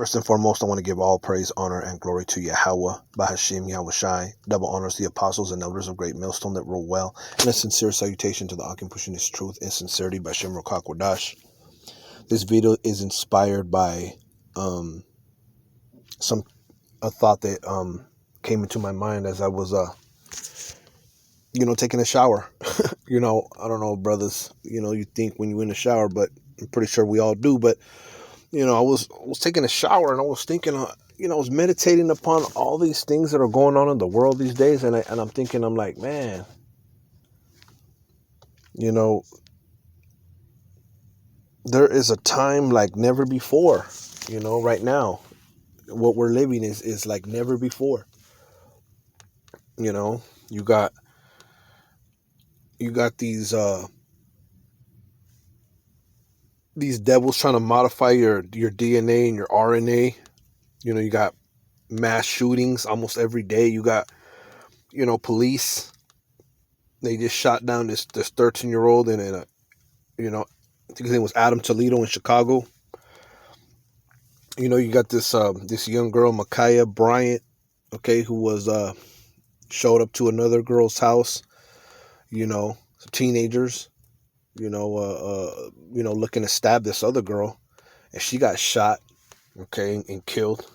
First and foremost, I want to give all praise, honor, and glory to Yahweh, Bahashim Yahushai. Double honors the apostles and elders of Great Millstone that rule well, and a sincere salutation to the Akim pushing his truth and sincerity by Shem Rokak Wadash. This video is inspired by a thought that came into my mind as I was taking a shower. I don't know, brothers, you think when you're in the shower, but I'm pretty sure we all do. But I was taking a shower and I was thinking, I was meditating upon all these things that are going on in the world these days, and I'm thinking, I'm like, man, there is a time like never before. Right now, what we're living is like never before. You got these devils trying to modify your DNA and your RNA. You got mass shootings almost every day. You got, police. They just shot down this 13-year-old in a, I think his name was Adam Toledo in Chicago. You got this young girl, Ma'Khia Bryant, okay, who was showed up to another girl's house. Some teenagers, looking to stab this other girl, and she got shot, okay, and killed.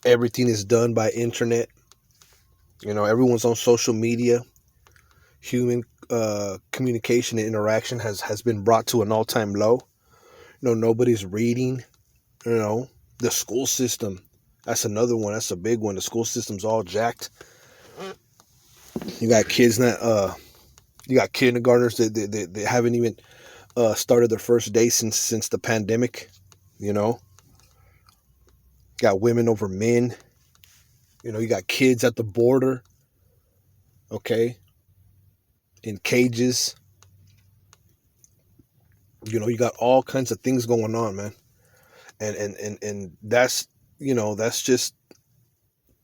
Everything is done by internet. Everyone's on social media. Human communication and interaction has been brought to an all-time low. Nobody's reading. The school system, that's another one. That's a big one. The school system's all jacked. You got kids that you got kindergartners that haven't even started their first day since the pandemic. Got women over men. You got kids at the border, okay, in cages. You got all kinds of things going on, man. And that's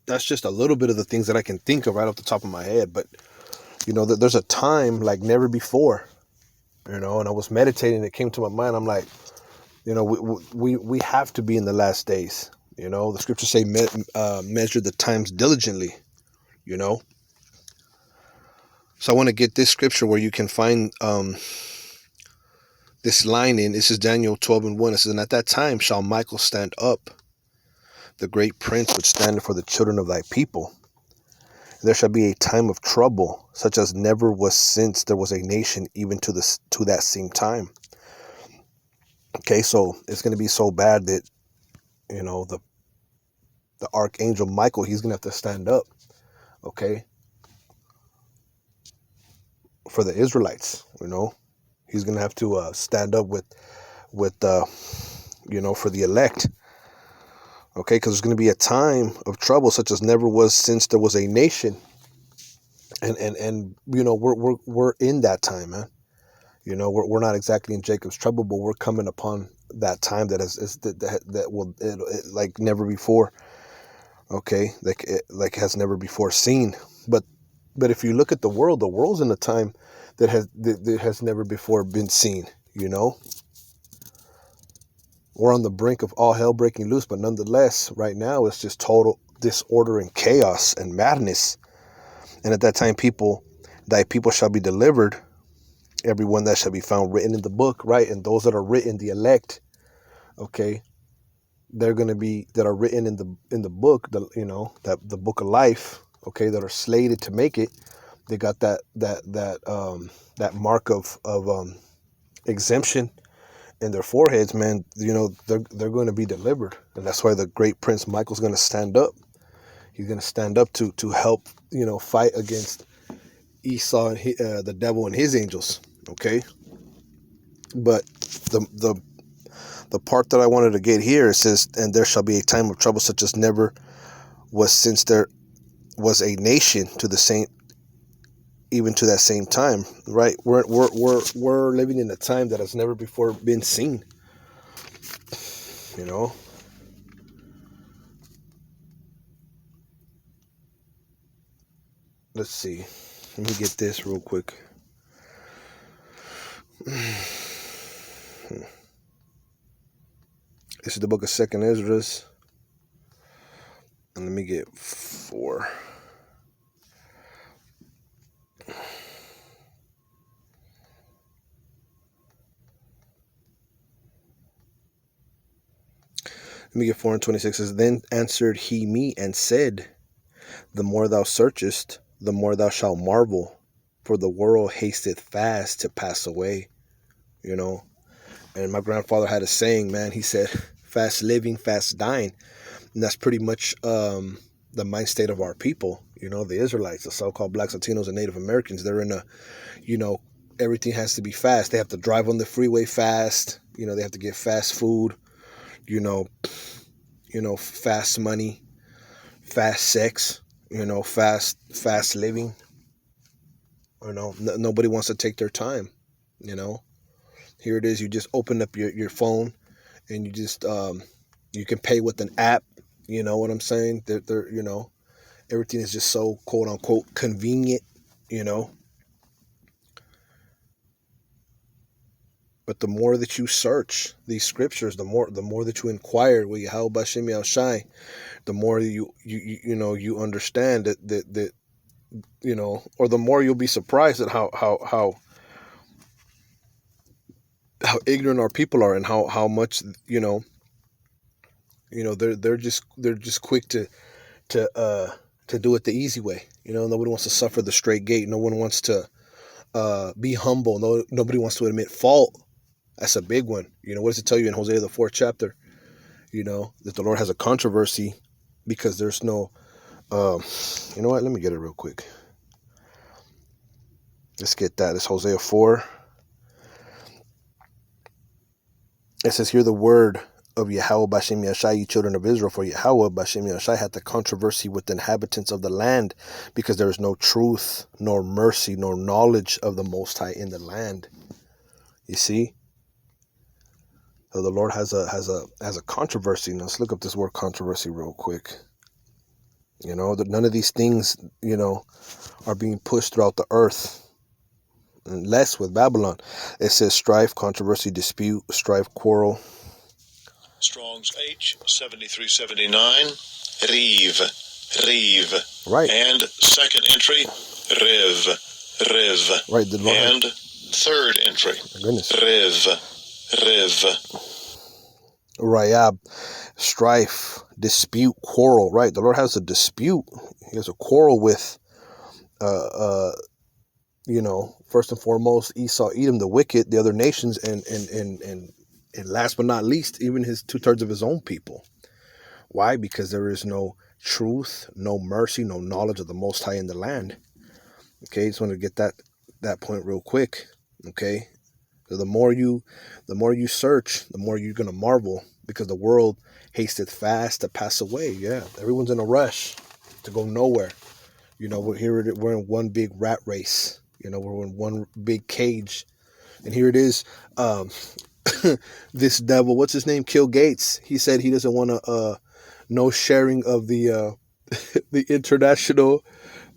that's just a little bit of the things that I can think of right off the top of my head. But there's a time like never before. And I was meditating. It came to my mind. I'm like, we have to be in the last days. The scriptures say measure the times diligently. So I want to get this scripture where you can find this line in. This is Daniel 12:1. It says, and at that time shall Michael stand up, the great prince which standeth for the children of thy people. There shall be a time of trouble, such as never was since there was a nation, even to that same time. Okay, so it's going to be so bad that, the archangel Michael, he's going to have to stand up, okay, for the Israelites. He's going to have to stand up with for the elect. Okay, because there's going to be a time of trouble such as never was since there was a nation, and we're in that time, man. We're not exactly in Jacob's trouble, but we're coming upon that time that will like never before. Okay, like has never before seen. But if you look at the world's in a time that has never before been seen. We're on the brink of all hell breaking loose, but nonetheless, right now it's just total disorder and chaos and madness. And at that time, thy people shall be delivered, everyone that shall be found written in the book, right? And those that are written, the elect, okay, they're going to be, that are written in the book, the book of life, okay, that are slated to make it. They got that mark of exemption in their foreheads, man. They're going to be delivered, and that's why the great Prince Michael's going to stand up. He's going to stand up to help, fight against Esau and the devil and his angels. Okay, but the part that I wanted to get here, it says, and there shall be a time of trouble such as never was since there was a nation to the same, even to that same time, right? We're living in a time that has never before been seen. Let's see. Let me get this real quick. This is the book of Second Esdras. And let me get 4. Let me get 4 and 26. It says, then answered he me and said, the more thou searchest, the more thou shalt marvel, for the world hasteth fast to pass away. You know, and my grandfather had a saying, man. He said, fast living, fast dying. And that's pretty much the mind state of our people. You know, the Israelites, the so-called blacks, Latinos, and Native Americans. They're in a, you know, everything has to be fast. They have to drive on the freeway fast. You know, they have to get fast food. You know, fast money, fast sex. You know, fast living. You know, nobody wants to take their time. You know, here it is. You just open up your phone, and you just you can pay with an app. You know what I'm saying? They're you know, everything is just so quote unquote convenient. You know, but the more that you search these scriptures, the more that you inquire with Yahweh Bashem Yahushai, the more you understand that you know, or the more you'll be surprised at how ignorant our people are, and how much you know they're just quick to do it the easy way. You know, nobody wants to suffer the straight gate. No one wants to be humble. Nobody wants to admit fault. That's a big one. You know, what does it tell you in Hosea the 4th chapter? You know, that the Lord has a controversy because there's no you know what, let me get it real quick. Let's get that. It's Hosea 4. It says, hear the word of Yahweh Bashem Yahushai, ye children of Israel, for Yahweh Bashem Yahushai had the controversy with the inhabitants of the land, because there is no truth, nor mercy, nor knowledge of the Most High in the land. You see? So the Lord has a controversy. Now let's look up this word controversy real quick. You know, that none of these things, you know, are being pushed throughout the earth. And less with Babylon. It says strife, controversy, dispute, strife, quarrel. Strong's H7379, Reeve. Right. And second entry, Rev. Right. The Lord and third entry, my goodness. Rev. Rayab, strife, dispute, quarrel. Right. The Lord has a dispute. He has a quarrel with you know, first and foremost, Esau, Edom, the wicked, the other nations, and last but not least, even his 2/3 of his own people. Why? Because there is no truth, no mercy, no knowledge of the Most High in the land. Okay, just want to get that point real quick. Okay, so the more you search, the more you're gonna marvel, because the world hasteth fast to pass away. Yeah, everyone's in a rush to go nowhere. You know, we're in one big rat race. You know, we're in one big cage. And here it is, this devil, what's his name? Kill Gates. He said he doesn't want to, no sharing of the the international,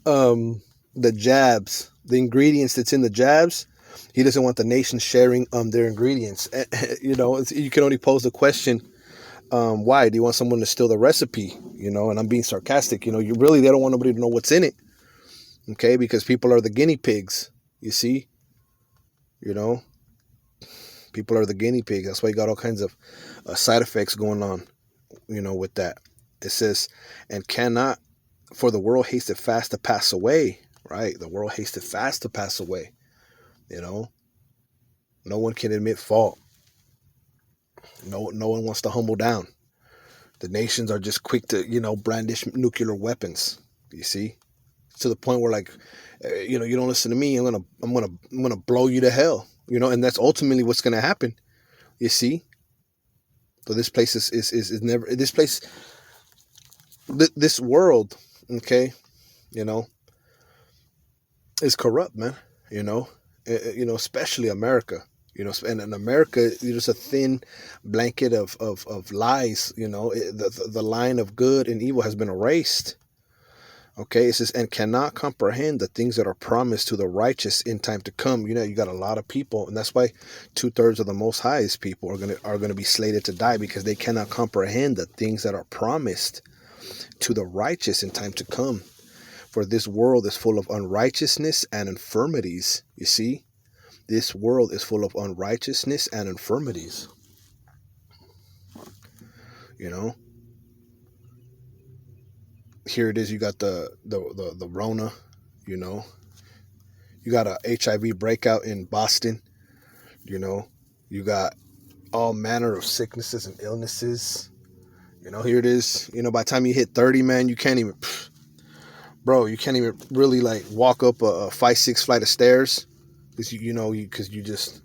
the jabs, the ingredients that's in the jabs. He doesn't want the nation sharing their ingredients. You know, you can only pose the question, why? Do you want someone to steal the recipe? You know, and I'm being sarcastic. You know, they don't want nobody to know what's in it. Okay, because people are the guinea pigs, you see? You know? People are the guinea pigs. That's why you got all kinds of side effects going on, you know, with that. It says, and cannot, for the world hasted fast to pass away, right? The world hasted fast to pass away, you know? No one can admit fault. No one wants to humble down. The nations are just quick to, you know, brandish nuclear weapons, you see? To the point where, like, you know, you don't listen to me, I'm gonna blow you to hell, you know, and that's ultimately what's gonna happen. You see, so this place is never, this place, this world, okay, you know, is corrupt, man. You know, especially America. You know, and in America, there's a thin blanket of lies. You know, the line of good and evil has been erased. Okay, it says, and cannot comprehend the things that are promised to the righteous in time to come. You got a lot of people, and that's why 2/3 of the Most High's people are gonna be slated to die, because they cannot comprehend the things that are promised to the righteous in time to come. For this world is full of unrighteousness and infirmities. You see, this world is full of unrighteousness and infirmities. You know, here it is. You got the Rona. You know, you got a HIV breakout in Boston. You know, you got all manner of sicknesses and illnesses. You know, here it is. You know, by the time you hit 30, man, you can't even, bro, you can't even really like walk up a 5-6 flight of stairs, because you just,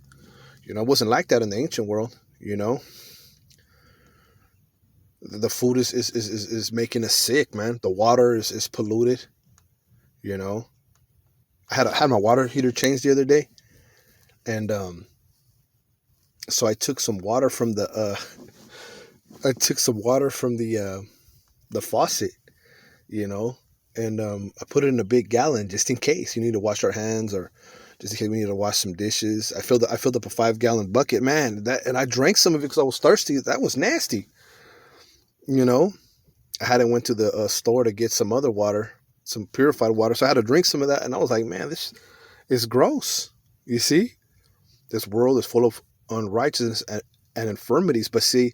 it wasn't like that in the ancient world. You know, the food is making us sick, man. The water is polluted. You know, I had my water heater changed the other day, and so I took some water from the faucet, you know, and I put it in a big gallon just in case you need to wash our hands, or just in case we need to wash some dishes. I filled up a 5-gallon bucket, man. And I drank some of it because I was thirsty. That was nasty. You know, I hadn't went to the store to get some other water, some purified water, so I had to drink some of that, and I was like, man, this is gross. You see, this world is full of unrighteousness and infirmities. But see,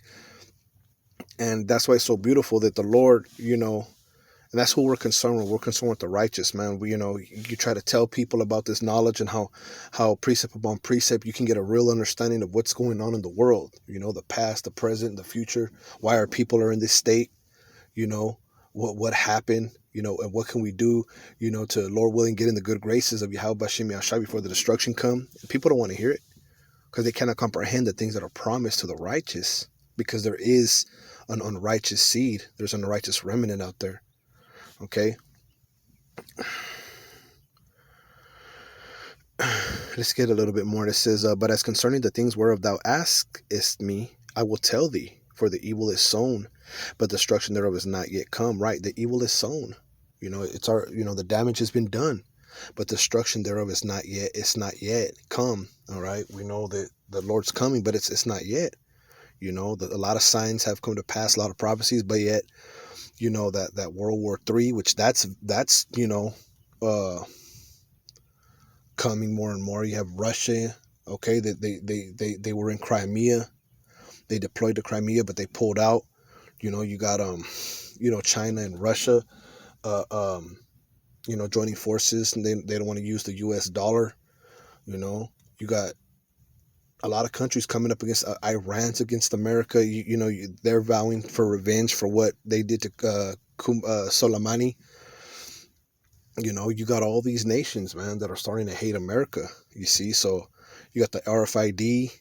and that's why it's so beautiful that the Lord, and that's who we're concerned with. We're concerned with the righteous, man. You try to tell people about this knowledge, and how precept upon precept you can get a real understanding of what's going on in the world. The past, the present, the future. Why our people are in this state? What happened? And what can we do? To, Lord willing, get in the good graces of Yahweh Bashem Yahshua before the destruction come. And people don't want to hear it, because they cannot comprehend the things that are promised to the righteous, because there is an unrighteous seed. There's an unrighteous remnant out there. Okay. Let's get a little bit more. It says, but as concerning the things whereof thou askest me, I will tell thee, for the evil is sown, but destruction thereof is not yet come. Right? The evil is sown. The damage has been done, but destruction thereof is not yet. It's not yet come. All right. We know that the Lord's coming, but it's not yet. A lot of signs have come to pass, a lot of prophecies, but yet, that World War III, which that's coming more and more. You have Russia. Okay, they were in Crimea. They deployed to Crimea, but they pulled out. You got China and Russia joining forces, and they don't want to use the US dollar. You got a lot of countries coming up against Iran's against America. They're vowing for revenge for what they did to Soleimani. You got all these nations, man, that are starting to hate America. You see, so you got the RFID.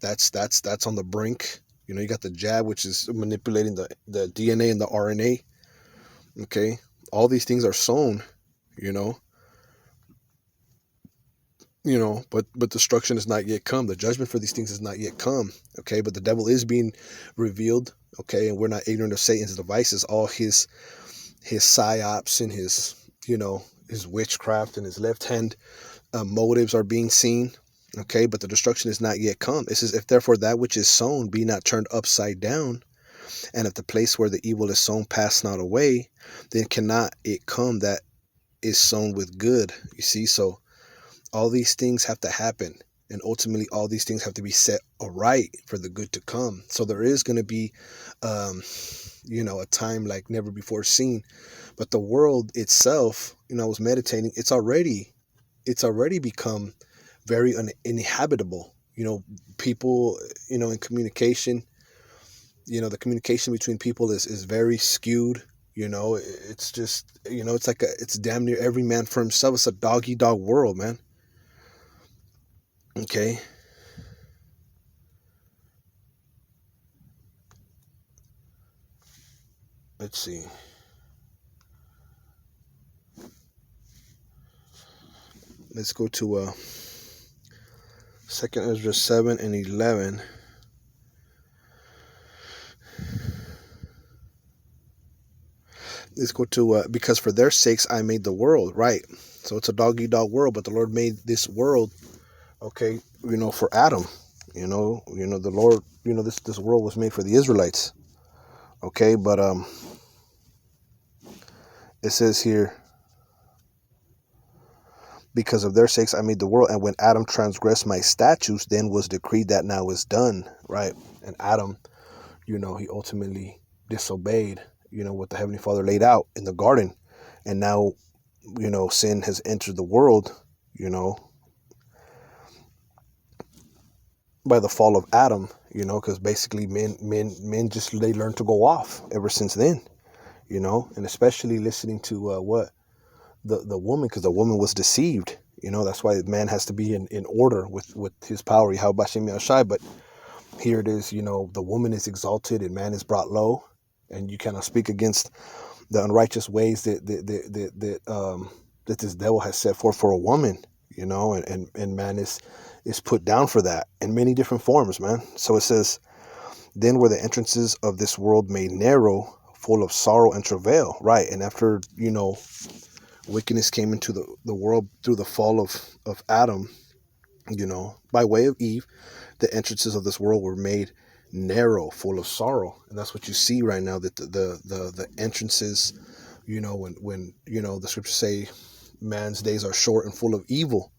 That's on the brink. You got the jab, which is manipulating the DNA and the RNA. Okay, all these things are sown. But destruction has not yet come. The judgment for these things has not yet come. Okay, but the devil is being revealed. Okay, and we're not ignorant of Satan's devices, all his psyops and his witchcraft and his left hand motives are being seen. Okay, but the destruction is not yet come. It says, if therefore that which is sown be not turned upside down, and if the place where the evil is sown pass not away, then cannot it come that is sown with good. You see, so all these things have to happen, and ultimately all these things have to be set aright for the good to come. So there is going to be a time like never before seen. But the world itself, I was meditating, it's already become very uninhabitable. People, in communication, the communication between people is very skewed. It's just, it's damn near every man for himself. It's a dog-eat-dog world, man. Okay. Let's see. Let's go to 2 Ezra 7 and 11. Let's go to because for their sakes I made the world, right? So it's a dog eat dog world, but the Lord made this world, okay, for Adam. The Lord, this world was made for the Israelites. Okay, but it says here, because of their sakes I made the world, and when Adam transgressed my statutes, then was decreed that now is done, right? And Adam, he ultimately disobeyed, what the Heavenly Father laid out in the garden. And now, sin has entered the world, by the fall of Adam, because basically men just, they learned to go off ever since then, and especially listening to what the woman, because the woman was deceived. That's why man has to be in order with his power. But here it is, the woman is exalted and man is brought low, and you cannot speak against the unrighteous ways that this devil has set forth for a woman, and man is put down for that in many different forms, man. So it says, then were the entrances of this world made narrow, full of sorrow and travail, right? And after, wickedness came into the world through the fall of Adam, by way of Eve, the entrances of this world were made narrow, full of sorrow. And that's what you see right now, that the entrances, when the scriptures say man's days are short and full of evil.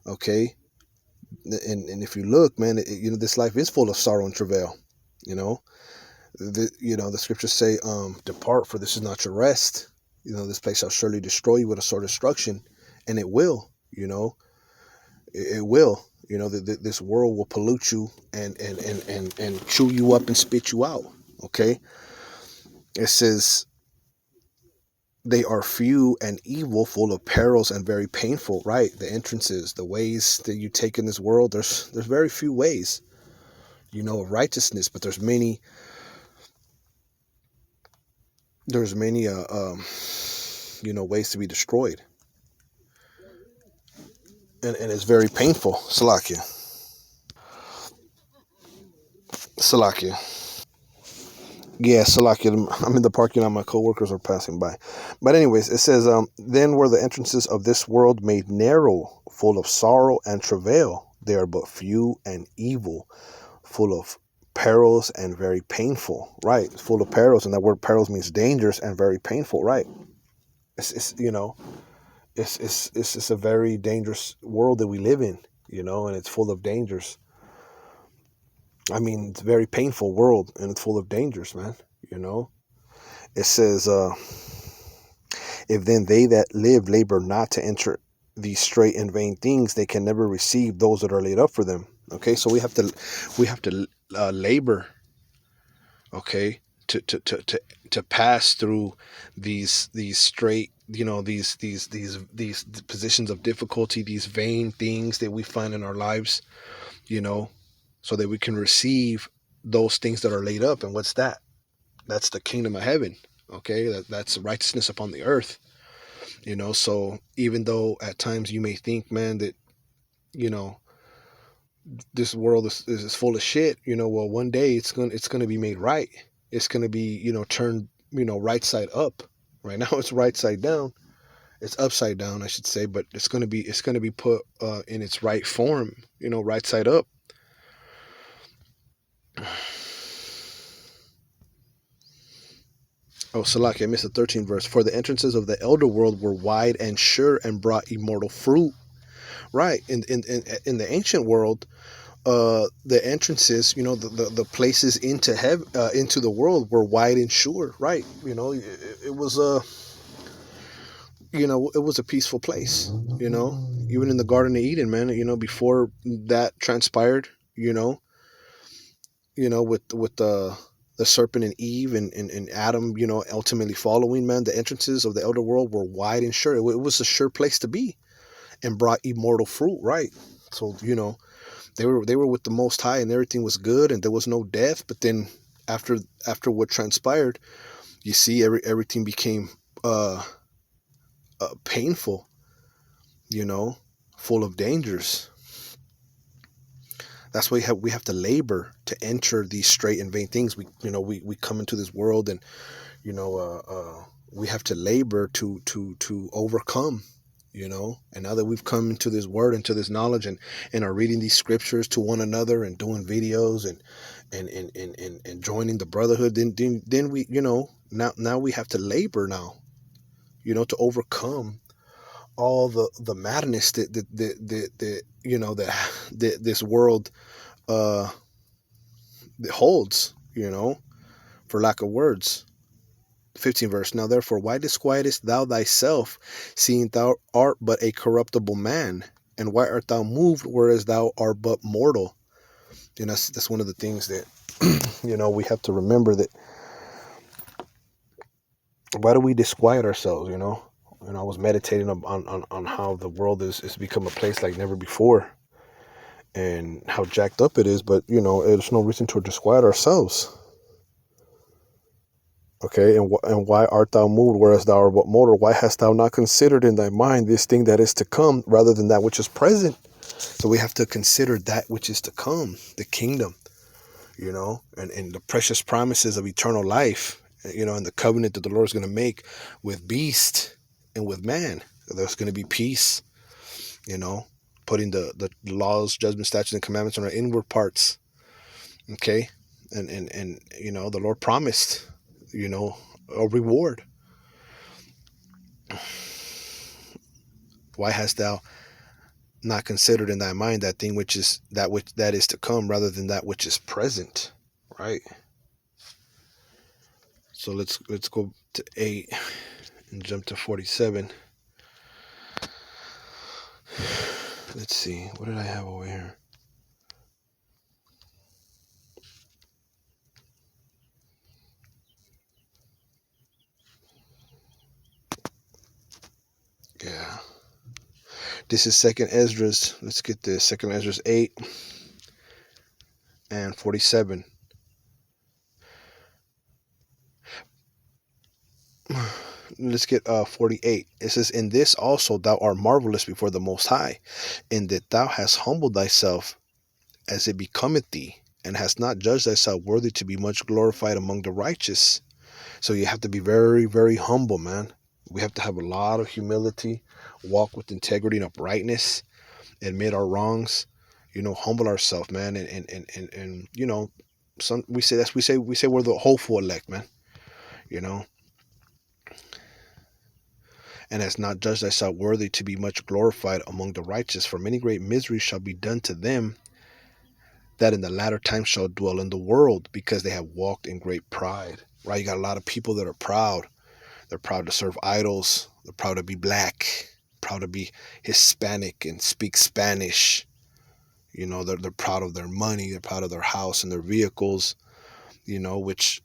Okay. And if you look, man, this life is full of sorrow and travail. The scriptures say, depart, for this is not your rest. This place shall surely destroy you with a sore destruction. And it will, it will. This world will pollute you and chew you up and spit you out. Okay. It says, they are few and evil, full of perils and very painful, right? The entrances, the ways that you take in this world, there's very few ways, of righteousness, but there's many ways to be destroyed. And it's very painful. Salakia. Yeah, Salakia. I'm in the parking lot. My coworkers are passing by. But anyways, it says, then were the entrances of this world made narrow, full of sorrow and travail. They are but few and evil, full of perils and very painful. Right? Full of perils, and that word perils means dangerous and very painful. Right? It's a very dangerous world that we live in, and it's full of dangers. I mean, it's a very painful world, and it's full of dangers, man. It says, if then they that live labor not to enter these straight and vain things, they can never receive those that are laid up for them. Okay, so we have to labor. Okay, to pass through these straight, these positions of difficulty, these vain things that we find in our lives, so that we can receive those things that are laid up. And what's that? That's the kingdom of heaven. Okay, that's righteousness upon the earth. So even though at times you may think, man, that this world is full of shit, well, one day it's gonna be made right. It's gonna be turned right side up. Right now it's right side down. It's upside down, I should say, but it's gonna be put in its right form. Right side up. Oh, Salaki, I missed the 13th verse. For the entrances of the elder world were wide and sure and brought immortal fruit. Right. In the ancient world, the entrances, the places into heaven, into the world were wide and sure. Right. It was it was a peaceful place, even in the Garden of Eden, man, before that transpired, with the serpent and Eve and Adam, ultimately following, man, the entrances of the elder world were wide and sure. It was a sure place to be, and brought immortal fruit, right? So, they were with the Most High, and everything was good, and there was no death. But then after what transpired, you see everything became painful, full of dangers. That's why we have to labor to enter these straight and vain things. We come into this world, and we have to labor to overcome, you know. And now that we've come into this word, into this knowledge, and are reading these scriptures to one another and doing videos and joining the brotherhood, then we, you know, now we have to labor now, you know, to overcome all the madness that you know, that this world uh that holds, you know, for lack of words. 15 verse. Now therefore, why disquietest thou thyself, seeing thou art but a corruptible man? And why art thou moved, whereas thou art but mortal? And that's one of the things that you know, we have to remember, that why do we disquiet ourselves, you know? And I was meditating on how the world is become a place like never before, and how jacked up it is. But you know, there's no reason to disquiet ourselves. Okay, and why art thou moved, whereas thou art but mortal? Why hast thou not considered in thy mind this thing that is to come, rather than that which is present? So we have to consider that which is to come, the kingdom, you know, and the precious promises of eternal life, you know, and the covenant that the Lord is going to make with beast and with man. There's going to be peace, you know, putting the laws, judgments, statutes, and commandments on our inward parts. Okay, and you know, the Lord promised, you know, a reward. Why hast thou not considered in thy mind that thing which is that is to come, rather than that which is present? Right. So let's go to 8 and jump to 47. Let's see, what did I have over here? Yeah, this is Second Esdras. Let's get this. Second Esdras 8 and 47. Let's get 48. It says, in this also thou art marvelous before the Most High, in that thou hast humbled thyself as it becometh thee, and hast not judged thyself worthy to be much glorified among the righteous. So you have to be very, very humble, man. We have to have a lot of humility, walk with integrity and uprightness, admit our wrongs, you know, humble ourselves, man. And you know, we say we're the hopeful elect, man, you know. And has not judged thyself worthy to be much glorified among the righteous, for many great miseries shall be done to them that in the latter time shall dwell in the world, because they have walked in great pride. Right? You got a lot of people that are proud. They're proud to serve idols. They're proud to be black, proud to be Hispanic and speak Spanish. You know, they're proud of their money. They're proud of their house and their vehicles, you know, which,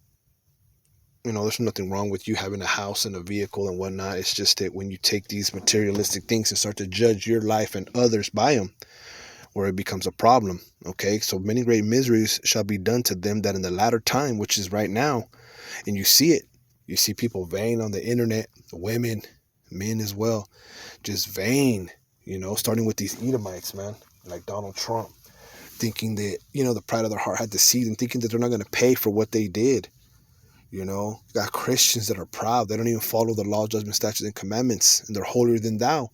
you know, there's nothing wrong with you having a house and a vehicle and whatnot. It's just that when you take these materialistic things and start to judge your life and others by them, where it becomes a problem. Okay, so many great miseries shall be done to them that in the latter time, which is right now, and you see it. You see people vain on the internet, women, men as well, just vain, you know, starting with these Edomites, man, like Donald Trump, thinking that, you know, the pride of their heart had deceived them, thinking that they're not going to pay for what they did. You know, you got Christians that are proud. They don't even follow the law, judgment, statutes, and commandments, and they're holier than thou.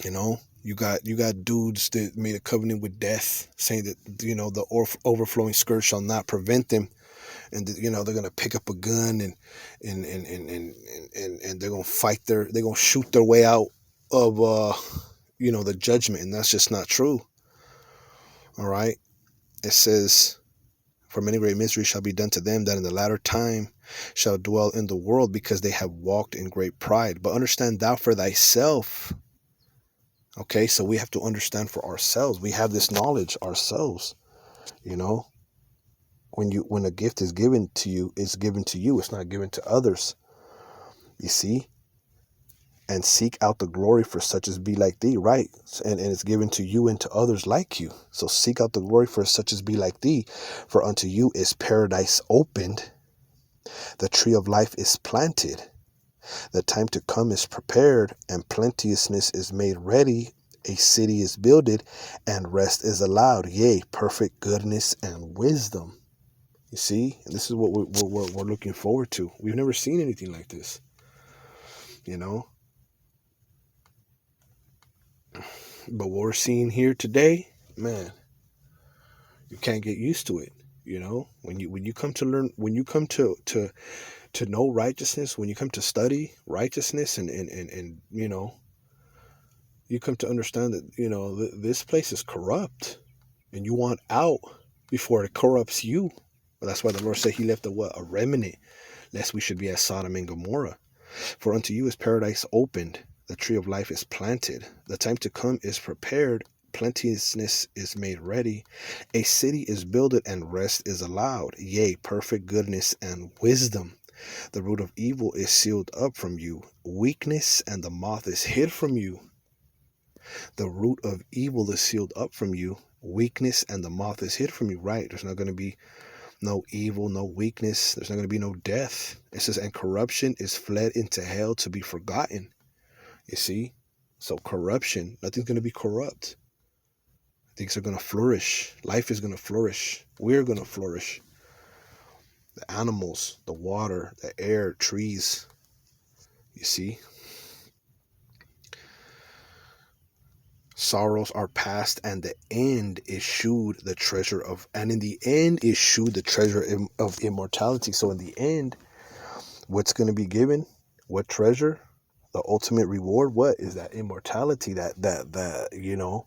You know, you got dudes that made a covenant with death, saying that, you know, the overflowing scourge shall not prevent them, and you know, they're gonna pick up a gun and they're gonna they're gonna shoot their way out of you know, the judgment, and that's just not true. All right, it says, for many great miseries shall be done to them that in the latter time shall dwell in the world, because they have walked in great pride. But understand thou for thyself. Okay, so we have to understand for ourselves. We have this knowledge ourselves. You know, when a gift is given to you, it's given to you. It's not given to others. You see? And seek out the glory for such as be like thee, right? And it's given to you and to others like you. So seek out the glory for such as be like thee, for unto you is paradise opened, the tree of life is planted, the time to come is prepared, and plenteousness is made ready, a city is builded, and rest is allowed, yea, perfect goodness and wisdom. You see, and this is what we're looking forward to. We've never seen anything like this, you know. But what we're seeing here today, man, you can't get used to it. You know, when you come to learn, when you come to know righteousness, when you come to study righteousness, and you know, you come to understand that, you know, this place is corrupt, and you want out before it corrupts you. Well, that's why the Lord said He left a remnant, lest we should be as Sodom and Gomorrah. For unto you is paradise opened, the tree of life is planted, the time to come is prepared, plenteousness is made ready, a city is builded, and rest is allowed, yea, perfect goodness and wisdom. The root of evil is sealed up from you, weakness and the moth is hid from you. The root of evil is sealed up from you, weakness and the moth is hid from you. Right? There's not going to be no evil, no weakness. There's not going to be no death. It says, and corruption is fled into hell to be forgotten. You see? So corruption, nothing's going to be corrupt. Things are going to flourish. Life is going to flourish. We're going to flourish. The animals, the water, the air, trees. You see? Sorrows are past, and the end is shewed the treasure of, and in the end is shewed the treasure of immortality. So in the end, what's going to be given? What treasure? The ultimate reward? What is that? Immortality, that you know,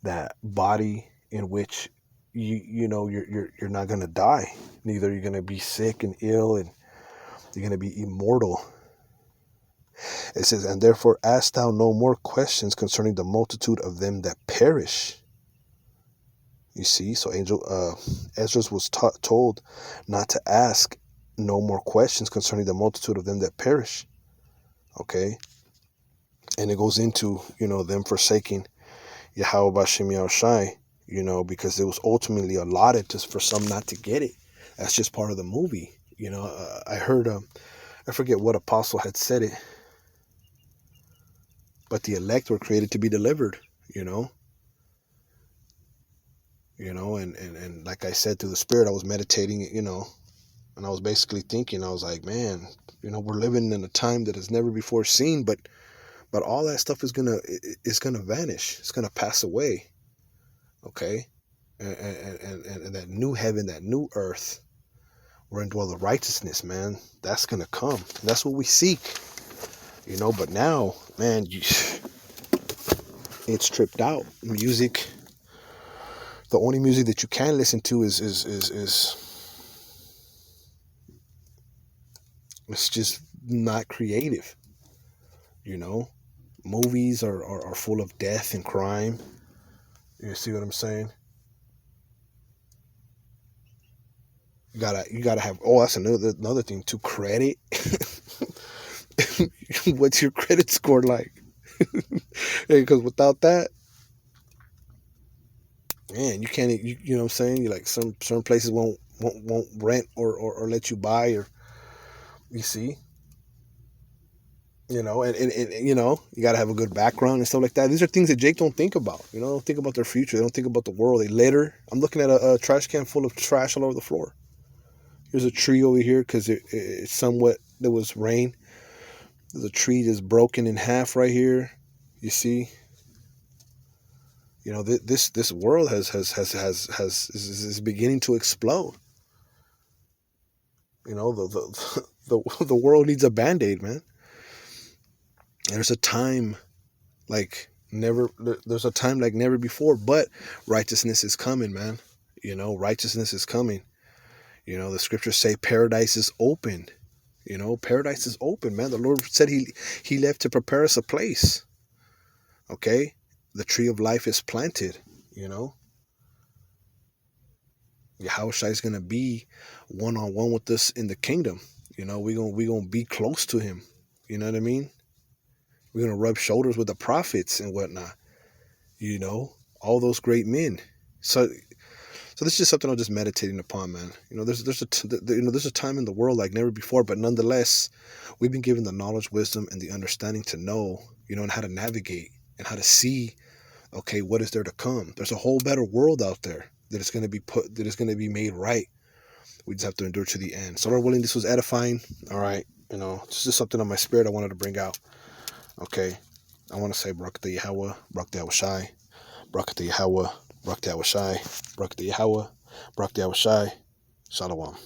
that body in which you know you're not going to die. Neither you're going to be sick and ill, and you're going to be immortal. It says, and therefore ask thou no more questions concerning the multitude of them that perish. You see, so Ezra was told not to ask no more questions concerning the multitude of them that perish. Okay, and it goes into, you know, them forsaking Yahweh Bashem Yahushai, you know, because it was ultimately allotted for some not to get it. That's just part of the movie. You know, I heard, I forget what apostle had said it, but the elect were created to be delivered, you know. You know, and like I said, through the Spirit, I was meditating, you know, and I was basically thinking, I was like, man, you know, we're living in a time that is never before seen, but all that stuff is gonna vanish. It's gonna pass away. Okay, and that new heaven, that new earth, wherein dwell the righteousness, man, that's gonna come. That's what we seek. You know, but now, man, it's tripped out. Music. The only music that you can listen to is it's just not creative. You know, movies are full of death and crime. You see what I'm saying? You gotta have. Oh, that's another thing too. Credit. What's your credit score like? Because without that, man, you can't. You know what I'm saying? You like certain places won't rent or let you buy, or you see. You know, and you know, you got to have a good background and stuff like that. These are things that Jake don't think about. You know, they don't think about their future. They don't think about the world. They litter. I'm looking at a trash can full of trash all over the floor. Here's a tree over here because it's somewhat, there was rain. There's a tree that's broken in half right here. You see. You know, this world is beginning to explode. You know, the world needs a Band-Aid, man. There's a time like never before, but righteousness is coming, man. You know, righteousness is coming. You know, the scriptures say paradise is open. You know, paradise is open, man. The Lord said he left to prepare us a place. Okay? The tree of life is planted, you know. Yahushua is going to be one-on-one with us in the kingdom. You know, we're gonna be close to him. You know what I mean? We're going to rub shoulders with the prophets and whatnot. You know, all those great men. So this is just something I'm just meditating upon, man. You know, there's a time in the world like never before, but nonetheless, we've been given the knowledge, wisdom, and the understanding to know, you know, and how to navigate and how to see, okay, what is there to come? There's a whole better world out there that is going to be made right. We just have to endure to the end. So Lord willing, this was edifying. All right. It's just something on my spirit I wanted to bring out. Okay. I want to say Barak Yahweh, Barak Yahweh Shai, Barak Yahweh, Barak Yahweh Shai, Barak Yahweh, Barak Yahweh Shai. Shalom.